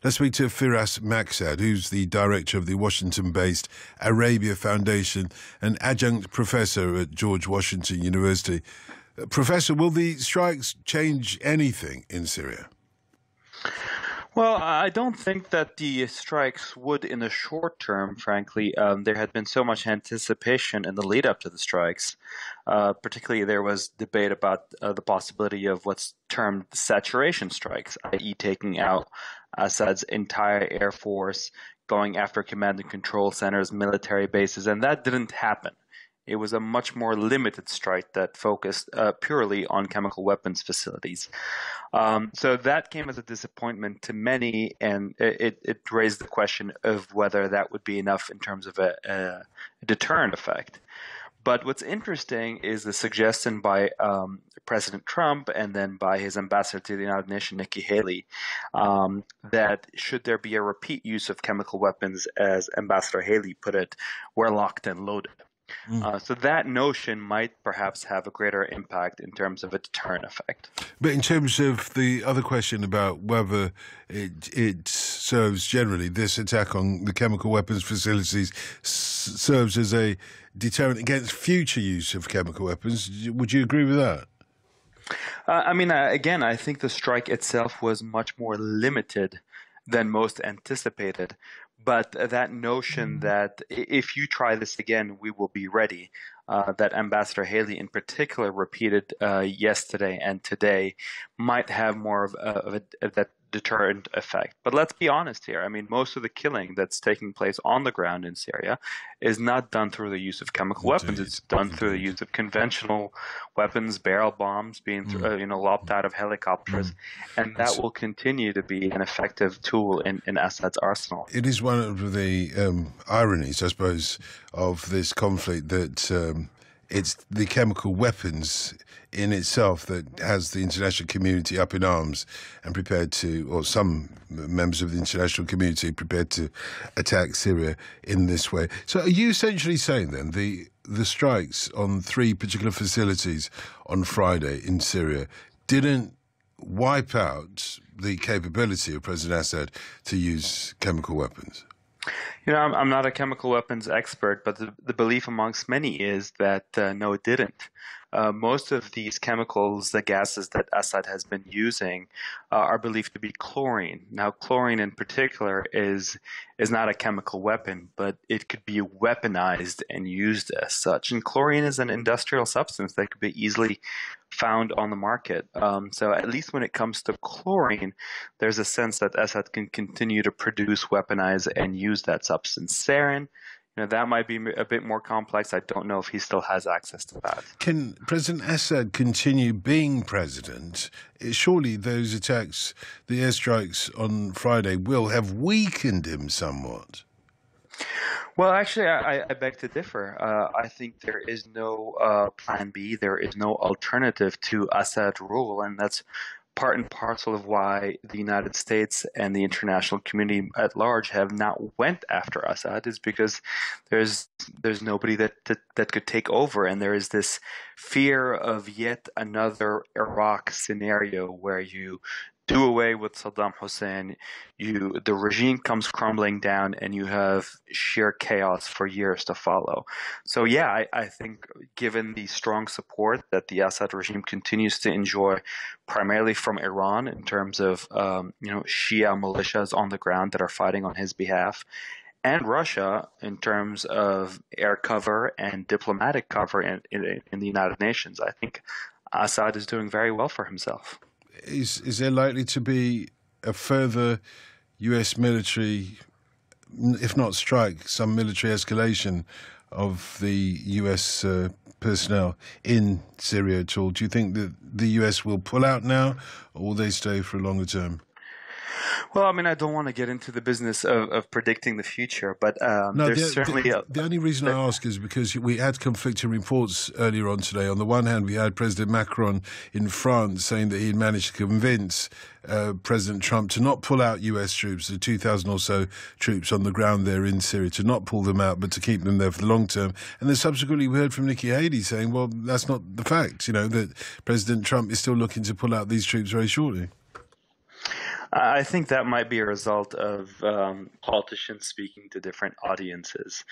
Let's speak to Firas Maksad, who's the director of the Washington-based Arabia Foundation and adjunct professor at George Washington University. Professor, will the strikes change anything in Syria? Well, I don't think that the strikes would in the short term, frankly. There had been so much anticipation in the lead up to the strikes. Particularly, there was debate about the possibility of what's termed saturation strikes, i.e. taking out Assad's entire air force, going after command and control centers, military bases, and that didn't happen. It was a much more limited strike that focused purely on chemical weapons facilities. So that came as a disappointment to many, and it raised the question of whether that would be enough in terms of a deterrent effect. But what's interesting is the suggestion by President Trump and then by his ambassador to the United Nations, Nikki Haley, that should there be a repeat use of chemical weapons, as Ambassador Haley put it, we're locked and loaded. So that notion might perhaps have a greater impact in terms of a deterrent effect. But in terms of the other question about whether it serves generally, this attack on the chemical weapons facilities serves as a deterrent against future use of chemical weapons, would you agree with that? Again, I think the strike itself was much more limited than most anticipated. But that notion that if you try this again, we will be ready, that Ambassador Haley in particular repeated yesterday and today, might have more of that deterrent effect. But let's be honest here. I mean, most of the killing that's taking place on the ground in Syria is not done through the use of chemical weapons. It's done through the use of conventional weapons, barrel bombs being lobbed out of helicopters, and that will continue to be an effective tool in Assad's arsenal. It is one of the ironies, I suppose, of this conflict that it's the chemical weapons in itself that has the international community up in arms and prepared to, or some members of the international community prepared to attack Syria in this way. So are you essentially saying then the strikes on 3 particular facilities on Friday in Syria didn't wipe out the capability of President Assad to use chemical weapons? I'm not a chemical weapons expert, but the belief amongst many is that no, it didn't. Most of these chemicals, the gases that Assad has been using, are believed to be chlorine. Now, chlorine in particular is not a chemical weapon, but it could be weaponized and used as such. And chlorine is an industrial substance that could be easily found on the market. So at least when it comes to chlorine, there's a sense that Assad can continue to produce, weaponize, and use that substance. Sarin, that might be a bit more complex. I don't know if he still has access to that. Can President Assad continue being president? Surely those attacks, the airstrikes on Friday, will have weakened him somewhat. Well, actually, I beg to differ. I think there is no plan B. There is no alternative to Assad rule, and that's part and parcel of why the United States and the international community at large have not went after Assad, is because there's nobody that could take over, and there is this fear of yet another Iraq scenario where you do away with Saddam Hussein, the regime comes crumbling down, and you have sheer chaos for years to follow. So yeah, I think given the strong support that the Assad regime continues to enjoy, primarily from Iran in terms of Shia militias on the ground that are fighting on his behalf, and Russia in terms of air cover and diplomatic cover in the United Nations, I think Assad is doing very well for himself. Is there likely to be a further U.S. military, if not strike, some military escalation of the U.S. Personnel in Syria at all? Do you think that the U.S. will pull out now, or will they stay for a longer term? Well, I don't want to get into the business of predicting the future, but there's certainly... The only reason I ask is because we had conflicting reports earlier on today. On the one hand, we had President Macron in France saying that he had managed to convince President Trump to not pull out U.S. troops, the 2,000 or so troops on the ground there in Syria, to not pull them out, but to keep them there for the long term. And then subsequently we heard from Nikki Haley saying, well, that's not the fact, that President Trump is still looking to pull out these troops very shortly. I think that might be a result of politicians speaking to different audiences.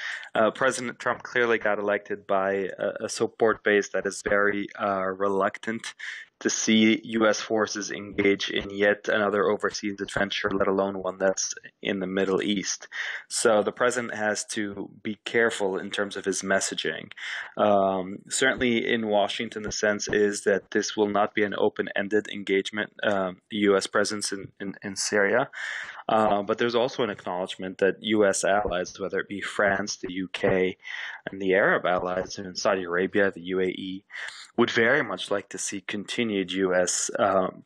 President Trump clearly got elected by a support base that is very reluctant to see U.S. forces engage in yet another overseas adventure, let alone one that's in the Middle East. So the president has to be careful in terms of his messaging. Certainly in Washington, the sense is that this will not be an open-ended engagement, U.S. presence in Syria. But there's also an acknowledgement that U.S. allies, whether it be France, the UK, and the Arab allies in Saudi Arabia, the UAE, would very much like to see continued U.S.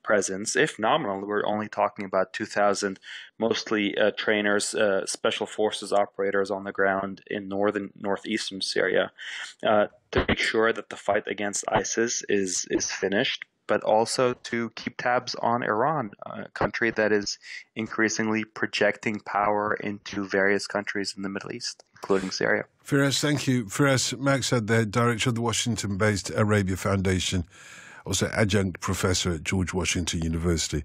presence, if nominal. We're only talking about 2,000, mostly trainers, special forces operators on the ground in northeastern Syria, to make sure that the fight against ISIS is finished, but also to keep tabs on Iran, a country that is increasingly projecting power into various countries in the Middle East, including Syria. Firas, thank you. Firas Maksad, the director of the Washington-based Arabia Foundation, also adjunct professor at George Washington University.